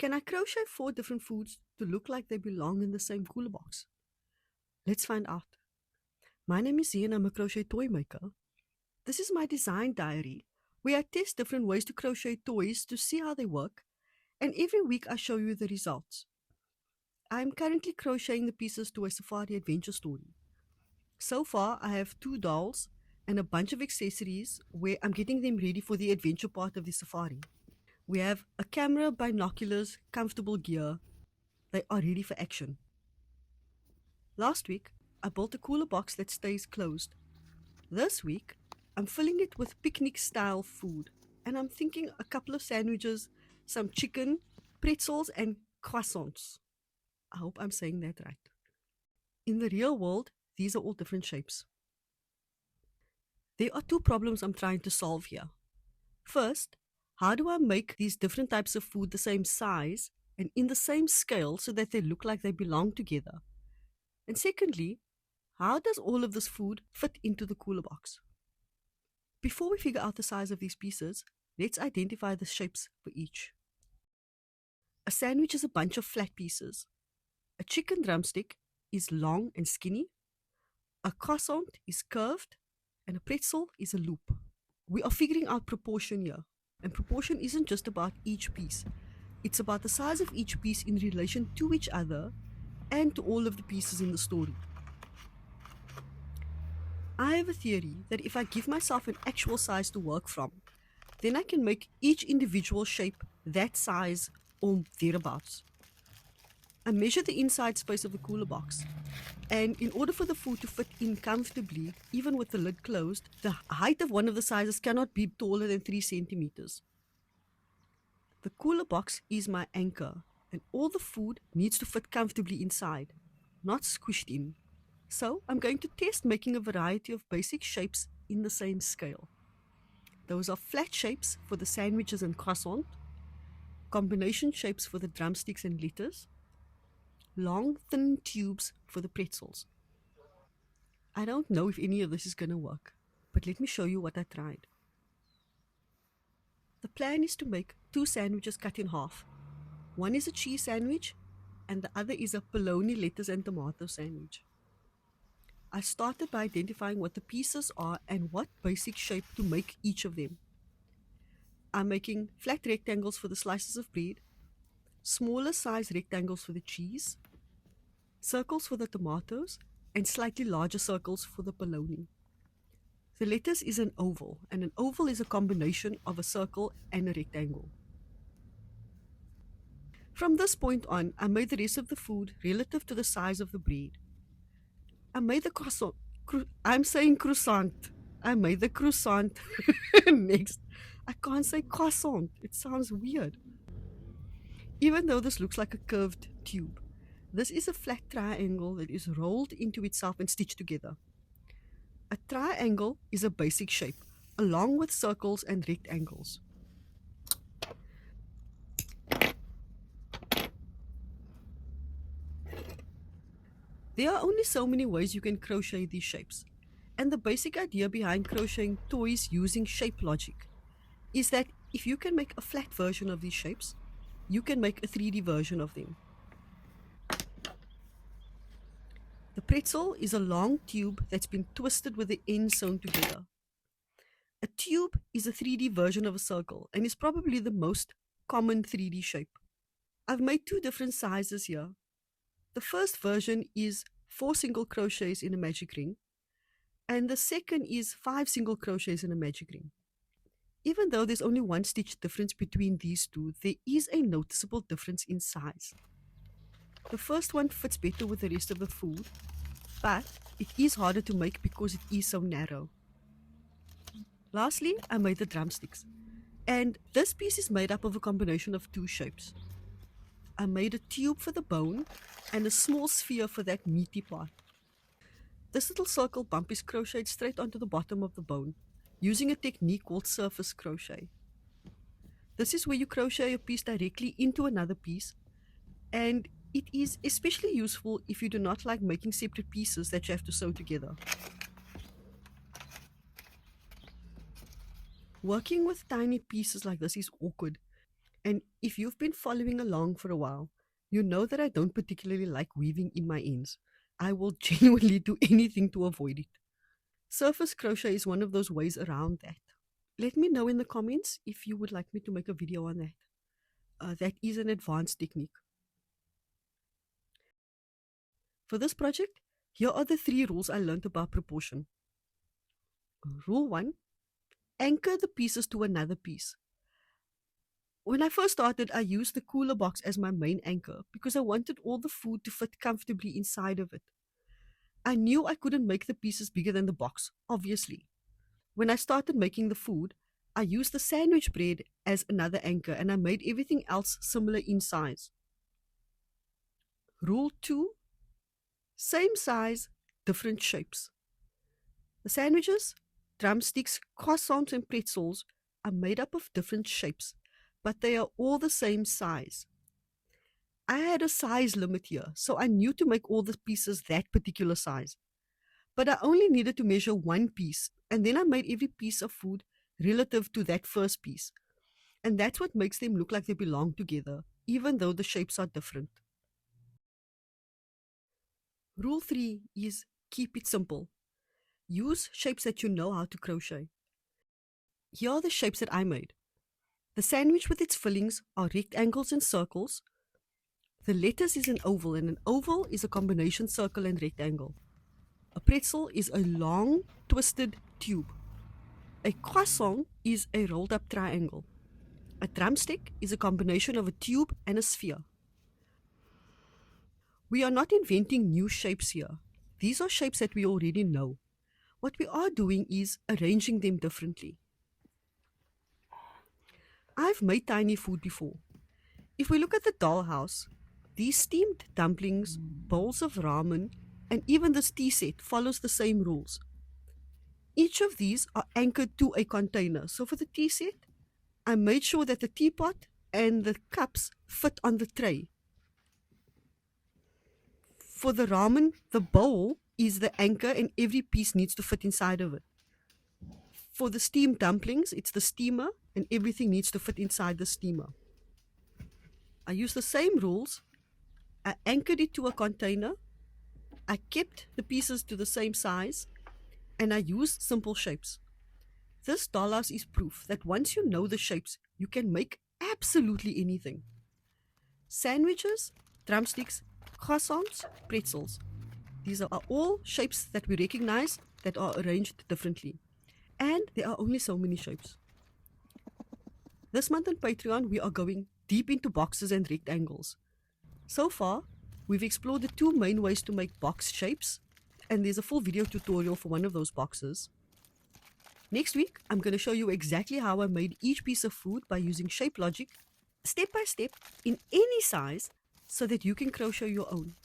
Can I crochet 4 different foods to look like they belong in the same cooler box? Let's find out. My name is Zee and I'm a crochet toy maker. This is my design diary where I test different ways to crochet toys to see how they work, and every week I show you the results. I am currently crocheting the pieces to a safari adventure story. So far I have 2 dolls and a bunch of accessories where I'm getting them ready for the adventure part of the safari. We have a camera, binoculars, comfortable gear. They are ready for action. Last week, I built a cooler box that stays closed. This week, I'm filling it with picnic-style food, and I'm thinking a couple of sandwiches, some chicken, pretzels, and croissants. I hope I'm saying that right. In the real world, these are all different shapes. There are 2 problems I'm trying to solve here. First, how do I make these different types of food the same size and in the same scale so that they look like they belong together? And secondly, how does all of this food fit into the cooler box? Before we figure out the size of these pieces, let's identify the shapes for each. A sandwich is a bunch of flat pieces. A chicken drumstick is long and skinny. A croissant is curved, and a pretzel is a loop. We are figuring out proportion here, and proportion isn't just about each piece. It's about the size of each piece in relation to each other and to all of the pieces in the story. I have a theory that if I give myself an actual size to work from, then I can make each individual shape that size or thereabouts. I measure the inside space of the cooler box, and in order for the food to fit in comfortably, even with the lid closed, the height of one of the sizes cannot be taller than 3 centimeters. The cooler box is my anchor, and all the food needs to fit comfortably inside, not squished in. So I'm going to test making a variety of basic shapes in the same scale. Those are flat shapes for the sandwiches and croissant, combination shapes for the drumsticks and letters, long thin tubes for the pretzels. I don't know if any of this is going to work, but let me show you what I tried. The plan is to make 2 sandwiches cut in half. One is a cheese sandwich and the other is a bologna, lettuce and tomato sandwich. I started by identifying what the pieces are and what basic shape to make each of them. I'm making flat rectangles for the slices of bread, smaller size rectangles for the cheese, circles for the tomatoes, and slightly larger circles for the bologna. The lettuce is an oval, and an oval is a combination of a circle and a rectangle. From this point on, I made the rest of the food relative to the size of the bread. I made the croissant. I'm saying croissant. I made the croissant next. I can't say croissant. It sounds weird. Even though this looks like a curved tube, this is a flat triangle that is rolled into itself and stitched together. A triangle is a basic shape, along with circles and rectangles. There are only so many ways you can crochet these shapes, and the basic idea behind crocheting toys using shape logic is that if you can make a flat version of these shapes, you can make a 3D version of them. The pretzel is a long tube that's been twisted with the ends sewn together. A tube is a 3D version of a circle and is probably the most common 3D shape. I've made 2 different sizes here. The first version is 4 single crochets in a magic ring, and the second is 5 single crochets in a magic ring. Even though there's only 1 stitch difference between these 2, there is a noticeable difference in size. The first one fits better with the rest of the food, but it is harder to make because it is so narrow. Lastly, I made the drumsticks, and this piece is made up of a combination of 2 shapes. I made a tube for the bone and a small sphere for that meaty part. This little circle bump is crocheted straight onto the bottom of the bone, using a technique called surface crochet. This is where you crochet a piece directly into another piece, and it is especially useful if you do not like making separate pieces that you have to sew together. Working with tiny pieces like this is awkward And if you've been following along for a while, you know that I don't particularly like weaving in my ends. I will genuinely do anything to avoid it. Surface crochet is one of those ways around that. Let me know in the comments if you would like me to make a video on that. That is an advanced technique. For this project, here are the 3 rules I learned about proportion. Rule 1. Anchor the pieces to another piece. When I first started, I used the cooler box as my main anchor because I wanted all the food to fit comfortably inside of it. I knew I couldn't make the pieces bigger than the box, obviously. When I started making the food, I used the sandwich bread as another anchor and I made everything else similar in size. Rule 2. Same size, different shapes. The sandwiches, drumsticks, croissants and pretzels are made up of different shapes, but they are all the same size. I had a size limit here, so I knew to make all the pieces that particular size. But I only needed to measure one piece, and then I made every piece of food relative to that first piece. And that's what makes them look like they belong together, even though the shapes are different. Rule 3 is keep it simple. Use shapes that you know how to crochet. Here are the shapes that I made. The sandwich with its fillings are rectangles and circles. The lettuce is an oval, and an oval is a combination circle and rectangle. A pretzel is a long, twisted tube. A croissant is a rolled up triangle. A drumstick is a combination of a tube and a sphere. We are not inventing new shapes here. These are shapes that we already know. What we are doing is arranging them differently. I've made tiny food before. If we look at the Dollhouse, these steamed dumplings, bowls of ramen, and even this tea set follows the same rules. Each of these are anchored to a container. So for the tea set, I made sure that the teapot and the cups fit on the tray. For the ramen, the bowl is the anchor and every piece needs to fit inside of it. For the steamed dumplings, it's the steamer and everything needs to fit inside the steamer. I used the same rules. I anchored it to a container. I kept the pieces to the same size and I used simple shapes. This dollhouse is proof that once you know the shapes, you can make absolutely anything. Sandwiches, drumsticks, croissants, pretzels. These are all shapes that we recognize that are arranged differently. And there are only so many shapes. This month on Patreon, we are going deep into boxes and rectangles. So far, we've explored the 2 main ways to make box shapes, and there's a full video tutorial for one of those boxes. Next week, I'm going to show you exactly how I made each piece of food by using shape logic, step by step, in any size, so that you can crochet your own.